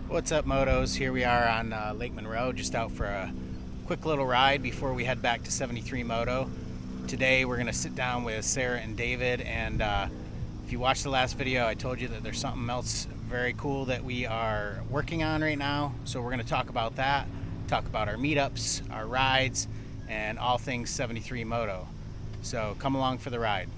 What's up, Motos? Here we are on Lake Monroe, just out for a quick little ride before we head back to 73 Moto. Today we're going to sit down with Sarah and David, and if you watched the last video, I told you that there's something else very cool that we are working on right now. So we're going to talk about that, talk about our meetups, our rides, and all things 73 Moto. So come along for the ride.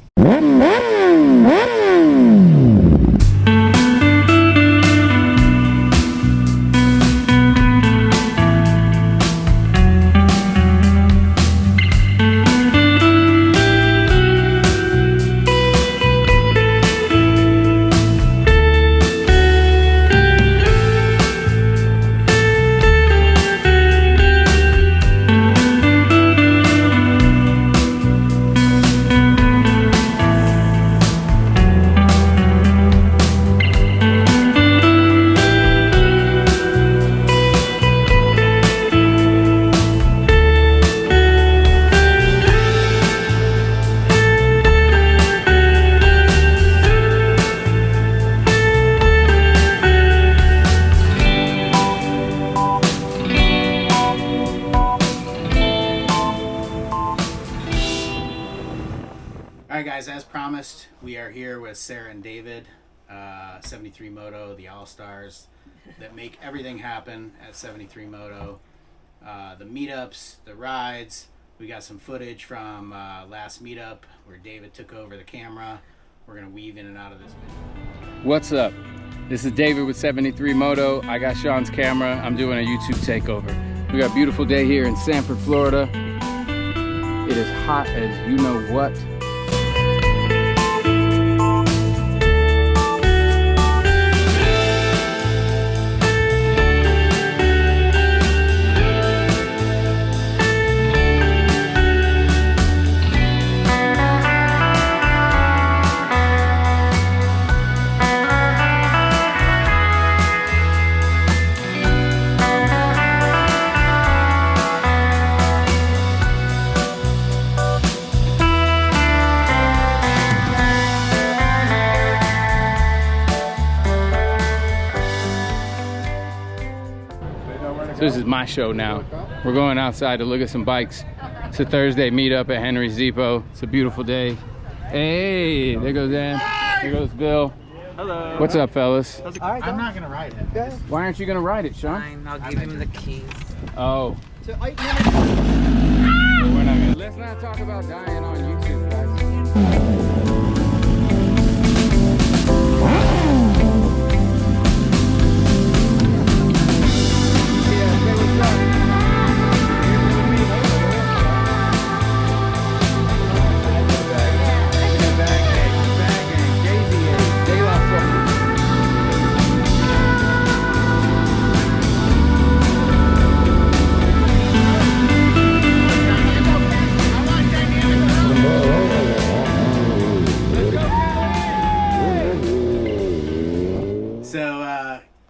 Alright guys, as promised, we are here with Sarah and David, 73 Moto, the all-stars that make everything happen at 73 Moto. The meetups, the rides, we got some footage from last meetup where David took over the camera. We're going to weave in and out of this video. What's up? This is David with 73 Moto. I got Sean's camera. I'm doing a YouTube takeover. We got a beautiful day here in Sanford, Florida. It is hot as you know what. So this is my show now. We're going outside to look at some bikes. It's a Thursday meetup at Henry's Depot. It's a beautiful day. Hey, there goes Dan. There goes Bill. Hello. What's up, fellas? I'm not going to ride it. Why aren't you gonna ride it, Sean? Fine, I'll give him the keys. Oh. So we're not gonna. Let's not talk about dying on YouTube, guys.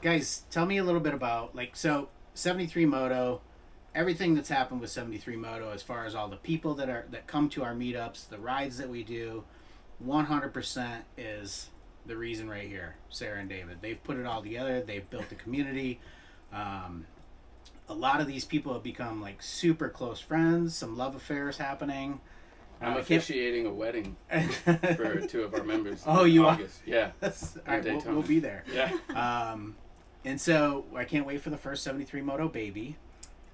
Guys, tell me a little bit about, 73 Moto, everything that's happened with 73 Moto as far as all the people that come to our meetups, the rides that we do. 100% is the reason right here, Sarah and David. They've put it all together. They've built the community. A lot of these people have become super close friends. Some love affairs happening. I'm officiating a wedding for two of our members. Oh, you August. are? Yeah. All right, we'll be there. Yeah. And so I can't wait for the first 73 Moto baby.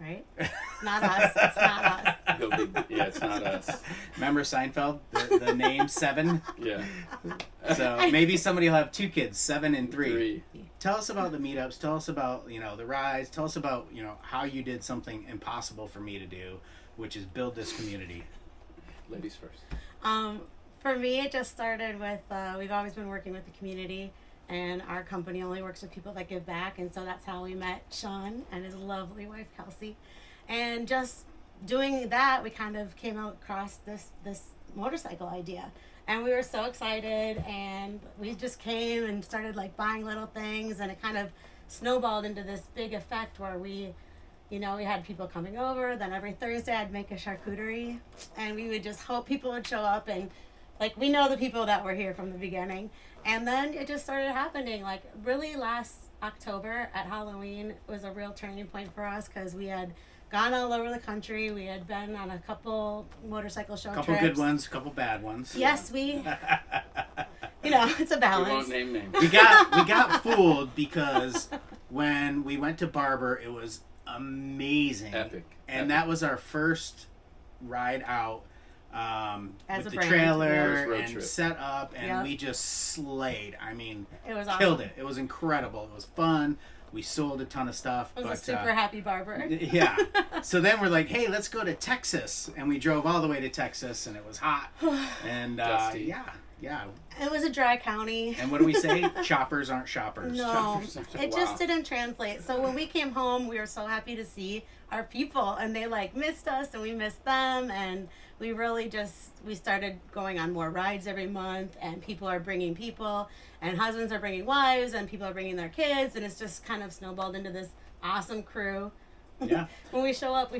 Right? It's not us. It's not us. Yeah, it's not us. Remember Seinfeld? The name 7? Yeah. So maybe somebody will have 2 kids, 7 and 3. 3. Tell us about the meetups. Tell us about, the rides. Tell us about, how you did something impossible for me to do, which is build this community. Ladies first. For me, it just started with, we've always been working with the community, and our company only works with people that give back, and so that's how we met Sean and his lovely wife, Kelsey. And just doing that, we kind of came across this motorcycle idea. And we were so excited, and we just came and started buying little things, and it kind of snowballed into this big effect where we had people coming over. Then every Thursday I'd make a charcuterie, and we would just hope people would show up, and we know the people that were here from the beginning. And then it just started happening. Really last October at Halloween was a real turning point for us because we had gone all over the country. We had been on a couple motorcycle show Couple trips. good ones, couple bad ones. Yes, we. You know, it's a We balance. won't name names. we got fooled because when we went to Barber, it was amazing. Epic. And that was our first ride out As with a the brand, trailer First road and trip. set up, and Yep. we just slayed. I mean, It was awesome. killed it. It was incredible. It was fun. We sold a ton of stuff. It was but, a super happy barber. yeah. So then we're like, hey, let's go to Texas. And we drove all the way to Texas, and it was hot. And Dusty. yeah. It was a dry county. And what do we say? Choppers aren't shoppers. No, Shoppers. it Wow. just didn't translate. So when we came home, we were so happy to see our people, and they like missed us, and we missed them, and we really we started going on more rides every month, and people are bringing people, and husbands are bringing wives, and people are bringing their kids, and it's just kind of snowballed into this awesome crew. Yeah. When we show up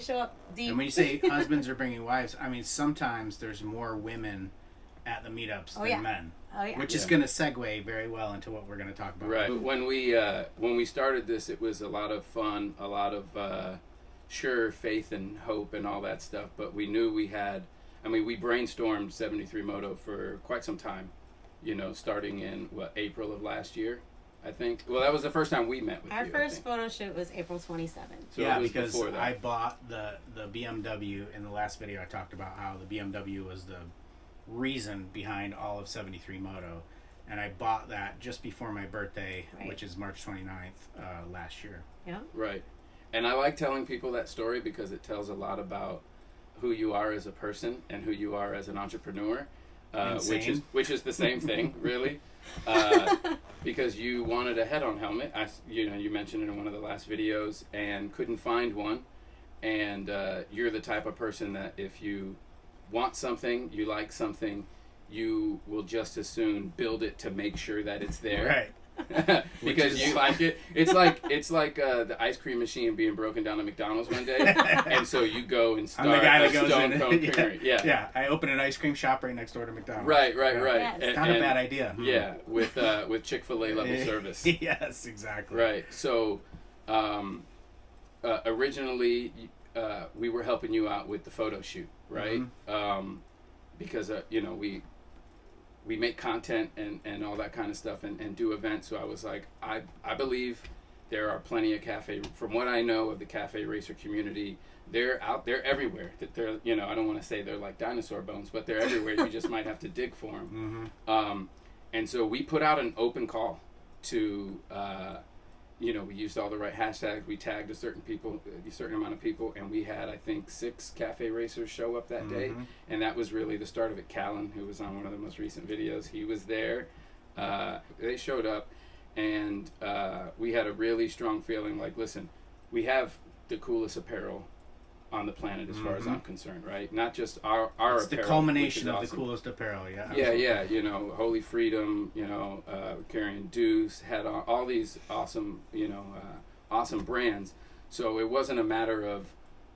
deep. And when you say husbands are bringing wives, I mean, sometimes there's more women at the meetups than yeah. men. Oh yeah. Which is going to segue very well into what we're going to talk about. Right. When we started this, it was a lot of fun, a lot of sure faith and hope and all that stuff. But we knew we had. I mean, we brainstormed 73 Moto for quite some time. You know, starting in April of last year, I think. Well, that was the first time we met with Our you. first photo shoot was April 27th. So yeah, it was because before that. I bought the BMW in the last video. I talked about how the BMW was the reason behind all of 73 Moto. And I bought that just before my birthday, Right. which is March 29th last year. Yeah. Right. And I like telling people that story because it tells a lot about who you are as a person and who you are as an entrepreneur, Insane. which is the same thing, really. Because you wanted a head-on helmet, you mentioned it in one of the last videos, and couldn't find one. And you're the type of person that if you want something, you like something, you will just as soon build it to make sure that it's there. Right. Because you like it. It's like the ice cream machine being broken down at McDonald's one day, and so you go and I'm start the guy a that goes Stone in. Cone Creamery. Yeah. Yeah. I open an ice cream shop right next door to McDonald's. Right. Yes. And- It's not a and- bad idea. Yeah, with Chick-fil-A level service. Yes, exactly. Right. So, originally, we were helping you out with the photo shoot, right? Because we make content and all that kind of stuff and do events. So I was like, I believe there are plenty of cafe. From what I know of the cafe racer community, they're out there everywhere. They're I don't want to say they're like dinosaur bones, but they're everywhere. You just might have to dig for them. And so we put out an open call to. We used all the right hashtags. We tagged a certain amount of people, and we had, I think, 6 cafe racers show up that day, and that was really the start of it. Callan, who was on one of the most recent videos, he was there. They showed up, and we had a really strong feeling like, listen, we have the coolest apparel on the planet as far as I'm concerned, right? Not just our It's apparel, the which culmination is of awesome. the coolest apparel, yeah. Yeah, Holy Freedom, carrying Deuce, had all these awesome, awesome brands. So it wasn't a matter of,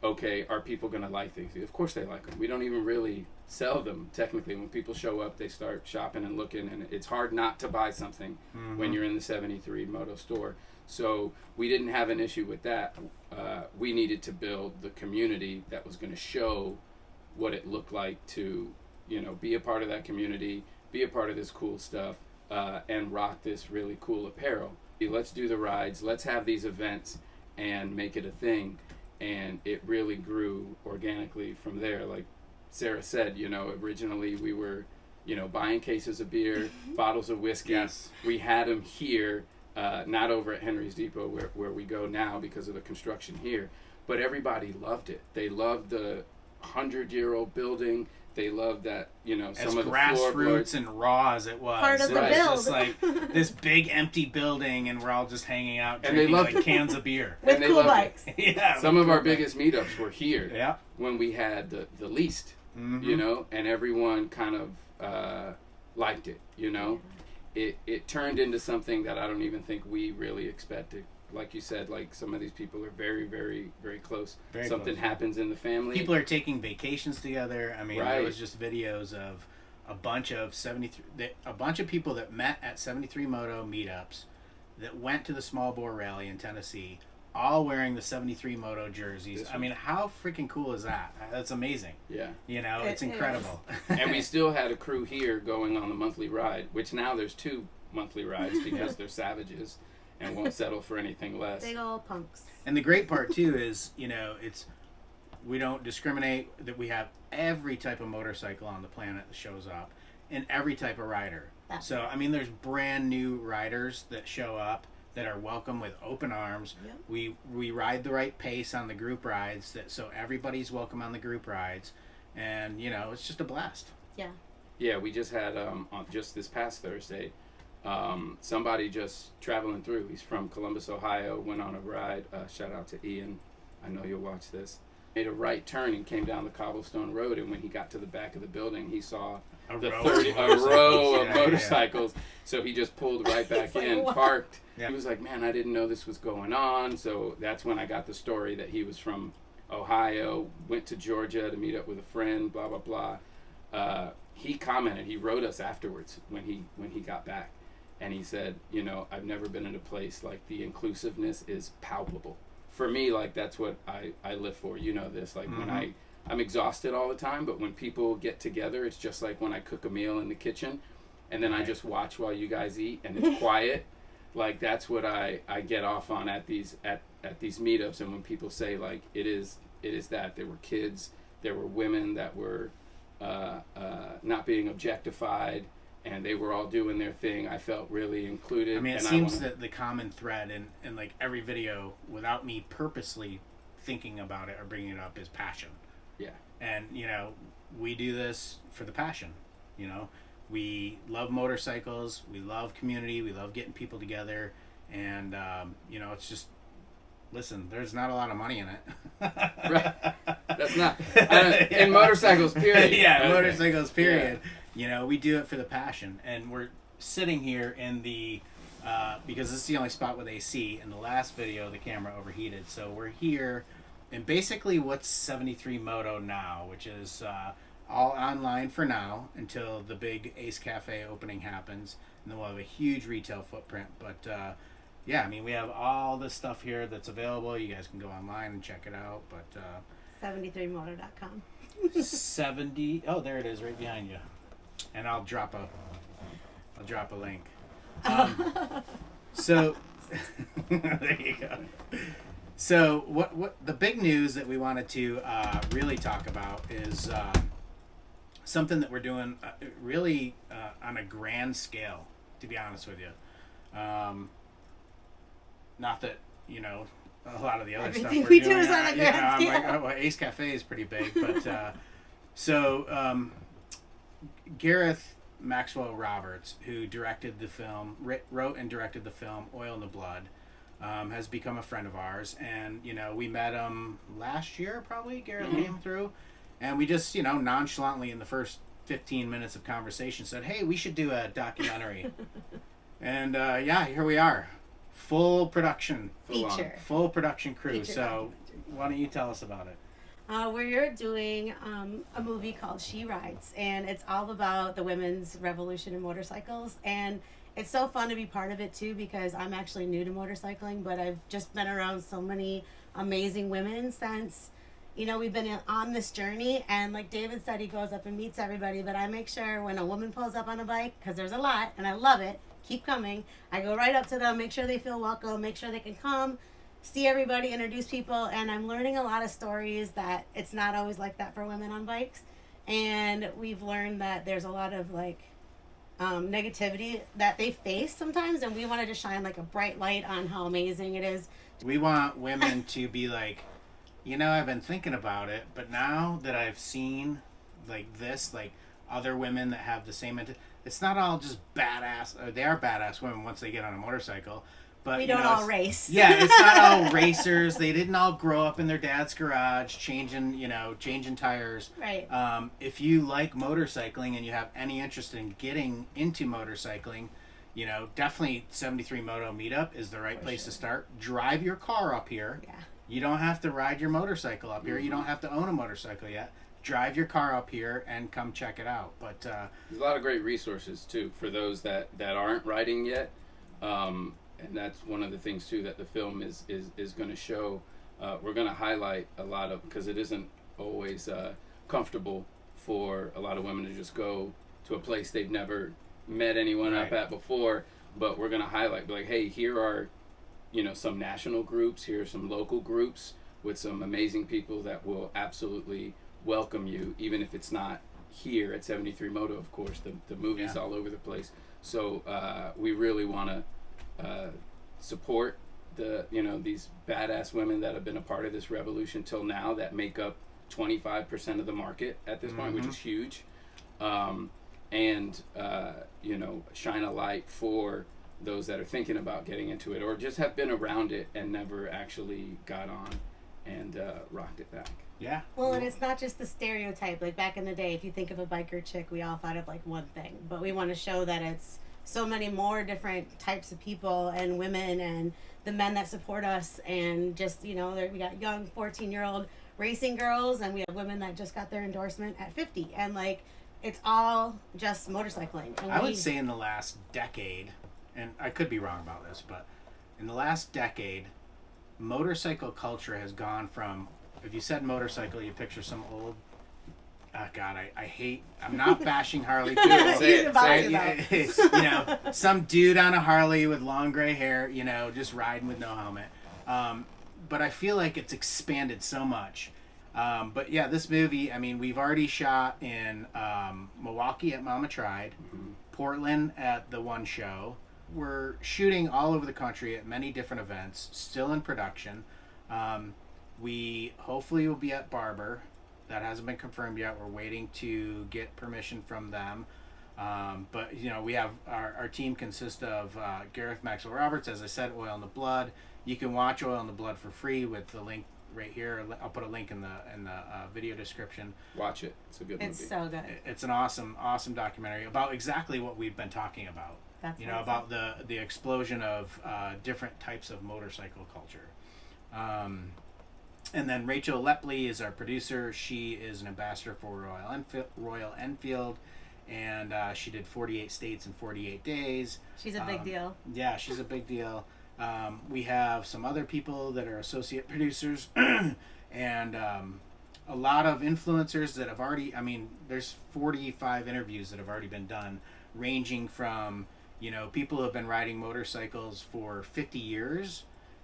okay, are people going to like these? Of course they like them. We don't even really sell them, technically. When people show up, they start shopping and looking, and it's hard not to buy something when you're in the 73 Moto store. So we didn't have an issue with that. We needed to build the community that was going to show what it looked like to, be a part of that community, be a part of this cool stuff, and rock this really cool apparel. Let's do the rides, let's have these events and make it a thing. And it really grew organically from there. Like Sarah said, originally we were, buying cases of beer, bottles of whiskey. Yes. We had them here, not over at Henry's Depot where we go now because of the construction here. But everybody loved it. They loved the 100-year-old building. They loved that, some of the grassroots floorboards. and raw as it was. Part of it the was build. just like this big empty building, and we're all just hanging out And they drinking loved like it. cans of beer. With And they cool loved it. bikes. Yeah. Some of our biggest meetups were here. Yeah. When we had the least, and everyone kind of liked it, It turned into something that I don't even think we really expected. Like you said, like some of these people are very, very, very close. Very Something close. happens in the family. People are taking vacations together. I mean, there Right. was just videos of a bunch of people that met at 73 Moto meetups that went to the small bore rally in Tennessee, all wearing the 73 Moto jerseys. I mean, how freaking cool is that? That's amazing. Yeah. You know, it's incredible. And we still had a crew here going on the monthly ride, which now there's 2 monthly rides because they're savages and won't settle for anything less. Big old punks. And the great part too is, you know, we don't discriminate, that we have every type of motorcycle on the planet that shows up and every type of rider. So, I mean, there's brand new riders that show up that are welcome with open arms. Yep. We ride the right pace on the group rides, so everybody's welcome on the group rides, and you know, it's just a blast. Yeah, we just had on just this past Thursday, somebody just traveling through. He's from Columbus, Ohio. Went on a ride. Shout out to Ian. I know you'll watch this. Made a right turn and came down the cobblestone road, and when he got to the back of the building, he saw a row of motorcycles. So he just pulled right back in, parked. He was like, man, I didn't know this was going on. So that's when I got the story that he was from Ohio, went to Georgia to meet up with a friend, blah, blah, blah. He commented, he wrote us afterwards when he got back. And he said, you know, I've never been in a place like the inclusiveness is palpable. For me, like, that's what I live for. You know this. Like, when I'm exhausted all the time, but when people get together, it's just like when I cook a meal in the kitchen and then I just watch while you guys eat and it's quiet. Like, that's what I get off on at these meetups. And when people say, like, it is that there were kids, there were women that were not being objectified, and they were all doing their thing, I felt really included. I mean, it seems that the common thread in like every video, without me purposely thinking about it or bringing it up, is passion. Yeah. And, you know, we do this for the passion. You know, we love motorcycles, we love community, we love getting people together, and, you know, it's just, listen, there's not a lot of money in it. Right. That's not, in motorcycles, period. Yeah, motorcycles, period. Yeah. You know, we do it for the passion, and we're sitting here in the, because this is the only spot with AC. In the last video, the camera overheated, so we're here in basically what's 73 Moto now, which is all online for now until the big Ace Cafe opening happens, and then we'll have a huge retail footprint. But yeah, I mean, we have all this stuff here that's available. You guys can go online and check it out. But 73moto.com. 70. Oh, there it is, right behind you. And I'll drop a link. So there you go. So what the big news that we wanted to really talk about is something that we're doing really on a grand scale, to be honest with you. Not that, you know, a lot of the other Everything stuff we we're do doing. is on a grand scale. I'm like, well, Ace Cafe is pretty big, but so Gareth Maxwell Roberts, who directed the film, wrote and directed the film Oil in the Blood, has become a friend of ours. And, you know, we met him last year, probably. Gareth came through. And we just, you know, nonchalantly in the first 15 minutes of conversation said, hey, we should do a documentary. And, yeah, here we are. Full production. Full production crew. Feature so why don't you tell us about it? We're doing a movie called She Rides, and it's all about the women's revolution in motorcycles. And it's so fun to be part of it too, because I'm actually new to motorcycling, but I've just been around so many amazing women since, you know, we've been on this journey. And like David said, he goes up and meets everybody, but I make sure when a woman pulls up on a bike, because there's a lot and I love it, keep coming, I go right up to them, make sure they feel welcome, make sure they can come, see everybody, introduce people. And I'm learning a lot of stories that it's not always like that for women on bikes. And we've learned that there's a lot of like negativity that they face sometimes, and we wanted to shine like a bright light on how amazing it is. We want women to be like, you know, I've been thinking about it, but now that I've seen like this, like other women that have the same, it's not all just badass, or they are badass women once they get on a motorcycle. But we don't all race. Yeah, it's not all racers. They didn't all grow up in their dad's garage changing tires. Right. If you like motorcycling and you have any interest in getting into motorcycling, you know, definitely 73 Moto Meetup is the right place to start. Drive your car up here. Yeah. You don't have to ride your motorcycle up here. You don't have to own a motorcycle yet. Drive your car up here and come check it out. But there's a lot of great resources too for those that aren't riding yet. and that's one of the things too that the film is going to show. We're going to highlight a lot of, because it isn't always comfortable for a lot of women to just go to a place they've never met anyone up at before, but we're going to highlight, like, hey, here are, you know, some national groups, here are some local groups with some amazing people that will absolutely welcome you, even if it's not here at 73 Moto. Of course, the movie's all over the place. So we really want to support these badass women that have been a part of this revolution till now, that make up 25% of the market at this point, which is huge. And shine a light for those that are thinking about getting into it, or just have been around it and never actually got on and rocked it back. Yeah. Well, and it's not just the stereotype. Like back in the day, if you think of a biker chick, we all thought of like one thing. But we want to show that it's so many more different types of people and women and the men that support us. And just, we got young 14-year-old racing girls, and we have women that just got their endorsement at 50. And like, it's all just motorcycling. And I would say in the last decade, and I could be wrong about this, but in the last decade, motorcycle culture has gone from, if you said motorcycle, you picture some old, God, I hate, I'm not bashing Harley people. Say it. Some dude on a Harley with long gray hair, just riding with no helmet. But I feel like it's expanded so much. But yeah, this movie, I mean, we've already shot in Milwaukee at Mama Tried, Portland at the One Show. We're shooting all over the country at many different events, still in production. We hopefully will be at Barber. That hasn't been confirmed yet. We're waiting to get permission from them. But, we have our team consists of Gareth Maxwell Roberts, as I said, Oil in the Blood. You can watch Oil in the Blood for free with the link right here. I'll put a link in the video description. Watch it. It's a good movie. It's so good. It's an awesome documentary about exactly what we've been talking about. That's about the explosion of different types of motorcycle culture. And then Rachel Lepley is our producer. She is an ambassador for Royal Enfield, and she did 48 states in 48 days. She's a big deal. Yeah, she's a big deal. We have some other people that are associate producers, and a lot of influencers that have already, there's 45 interviews that have already been done, ranging from, people who have been riding motorcycles for 50 years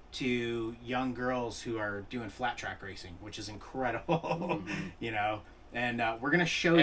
to young girls who are doing flat track racing, which is incredible, and we're going to show you.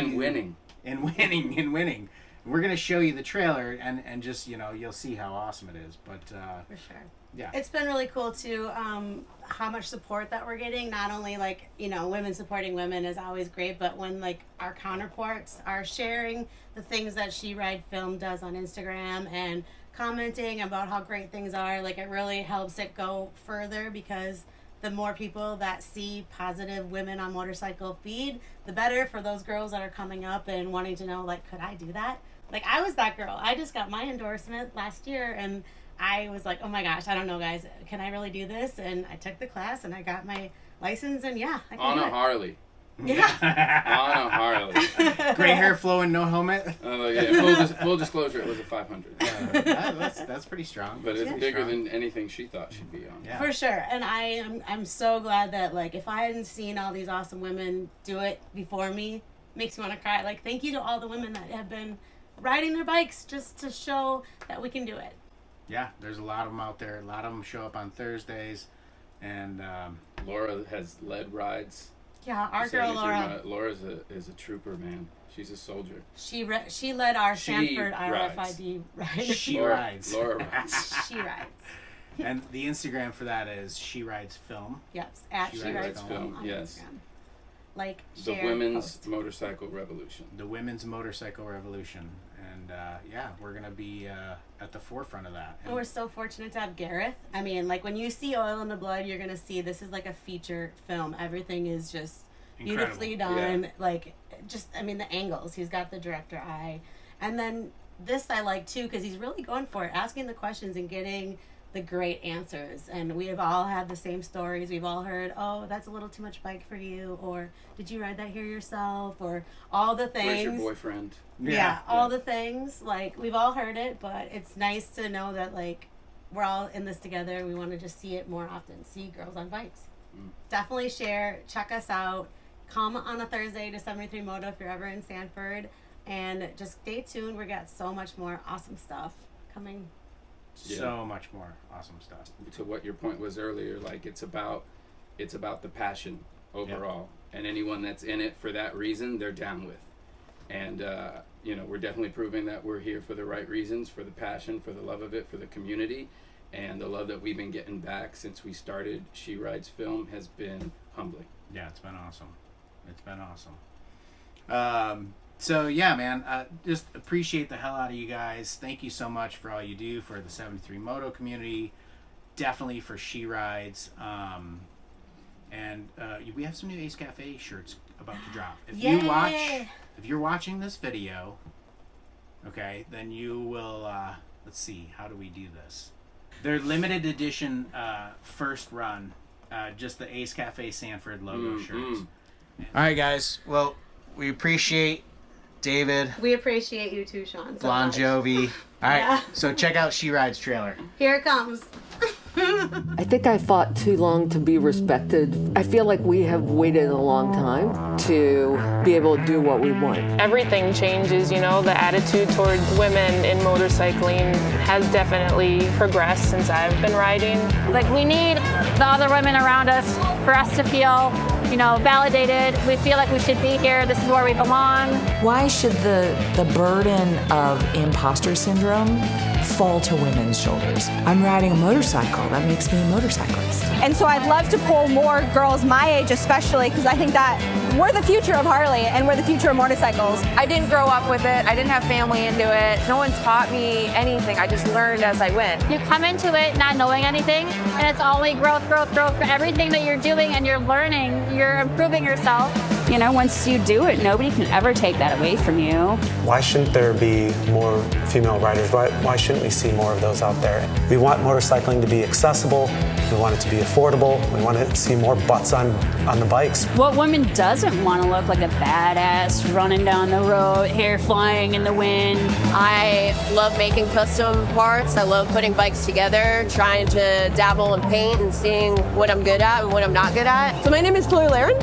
And winning. We're going to show you the trailer and just, you'll see how awesome it is. But for sure. Yeah. It's been really cool too, how much support that we're getting. Not only like, women supporting women is always great, but when like our counterparts are sharing the things that She Ride Film does on Instagram and commenting about how great things are, like it really helps it go further, because the more people that see positive women on motorcycle feed, the better for those girls that are coming up and wanting to know, like, could I do that? Like, I was that girl. I just got my endorsement last year, and I was like, oh my gosh, I don't know, guys, can I really do this? And I took the class, and I got my license, and yeah, I can on do a it. Harley. Yeah. On a Harley. Gray hair flowing, no helmet. Oh yeah. Full disclosure, it was a 500. That's pretty strong. But it's Pretty bigger strong. than anything she thought she'd be on. Yeah. For sure. And I'm so glad that, like, if I hadn't seen all these awesome women do it before me, makes me want to cry. Like, thank you to all the women that have been riding their bikes just to show that we can do it. Yeah, there's a lot of them out there. A lot of them show up on Thursdays, and Laura has led rides. Yeah, our girl Laura. Laura is a trooper, man. She's a soldier. She led our She Sanford rides. RFID ride. she rides. Laura rides. She rides. And the Instagram for that is She Rides Film. Yes, at She She Rides Rides Film, Film on yes. Instagram. Like, The share, women's post. motorcycle revolution. The women's motorcycle revolution, and we're gonna be at the forefront of that. And we're so fortunate to have Gareth. I mean, like, when you see Oil in the Blood, you're gonna see this is like a feature film. Everything is just beautifully done. Yeah. Like, just, the angles. He's got the director eye. And then this I like too, because he's really going for it, asking the questions and getting the great answers. And we have all had the same stories. We've all heard, oh, that's a little too much bike for you, or did you ride that here yourself, or all the things. Where's your boyfriend? Yeah, all the things. Like, we've all heard it, but it's nice to know that, like, we're all in this together. We want to just see it more often. See girls on bikes. Definitely share. Check us out. Come on a Thursday to 73 Moto if you're ever in Sanford. And just stay tuned. We got so much more awesome stuff coming. So much more awesome stuff. To what your point was earlier, like it's about the passion overall, and anyone that's in it for that reason, they're down with. And we're definitely proving that we're here for the right reasons, for the passion, for the love of it, for the community, and the love that we've been getting back since we started She Rides Film has been humbling. Yeah, it's been awesome. It's been awesome. So yeah, man, just appreciate the hell out of you guys. Thank you so much for all you do for the 73 Moto community. Definitely for She Rides. And we have some new Ace Cafe shirts about to drop. If you're watching this video, okay, then you will, let's see, how do we do this? They're limited edition first run, just the Ace Cafe Sanford logo shirts. All right, guys. Well, we appreciate David. We appreciate you too, Sean. So Bon much. Jovi. All right, so check out She Rides trailer. Here it comes. I think I fought too long to be respected. I feel like we have waited a long time to be able to do what we want. Everything changes, the attitude towards women in motorcycling has definitely progressed since I've been riding. Like, we need the other women around us for us to feel, validated. We feel like we should be here. This is where we belong. Why should the burden of imposter syndrome fall to women's shoulders? I'm riding a motorcycle. That makes me a motorcyclist. And so I'd love to pull more girls my age especially, because I think that we're the future of Harley and we're the future of motorcycles. I didn't grow up with it. I didn't have family into it. No one taught me anything. I just learned as I went. You come into it not knowing anything, and it's only growth, growth, growth. For everything that you're doing and you're learning, you're improving yourself. Once you do it, nobody can ever take that away from you. Why shouldn't there be more female riders? Why shouldn't we see more of those out there? We want motorcycling to be accessible. We want it to be affordable. We want to see more butts on the bikes. What woman doesn't want to look like a badass running down the road, hair flying in the wind? I love making custom parts. I love putting bikes together, trying to dabble in paint and seeing what I'm good at and what I'm not good at. So my name is Chloe Laren,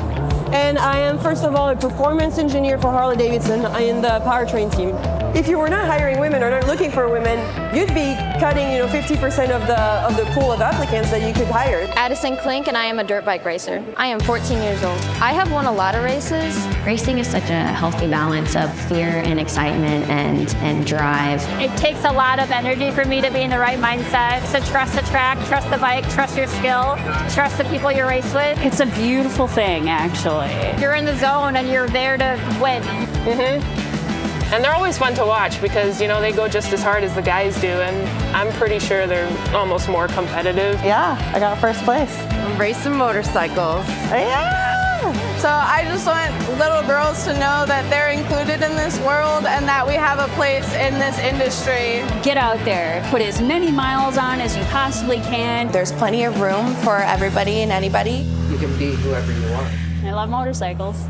and I am, first of all, a performance engineer for Harley-Davidson in the powertrain team. If you were not hiring women or not looking for women, you'd be cutting 50% of the pool of applicants that you could hire. Addison Klink, and I am a dirt bike racer. I am 14 years old. I have won a lot of races. Racing is such a healthy balance of fear and excitement and drive. It takes a lot of energy for me to be in the right mindset. So trust the track, trust the bike, trust your skill, trust the people you race with. It's a beautiful thing, actually. You're in the zone and you're there to win. And they're always fun to watch because, they go just as hard as the guys do, and I'm pretty sure they're almost more competitive. Yeah, I got first place. I'm racing motorcycles. Yeah! So I just want little girls to know that they're included in this world and that we have a place in this industry. Get out there, put as many miles on as you possibly can. There's plenty of room for everybody and anybody. You can be whoever you want. I love motorcycles.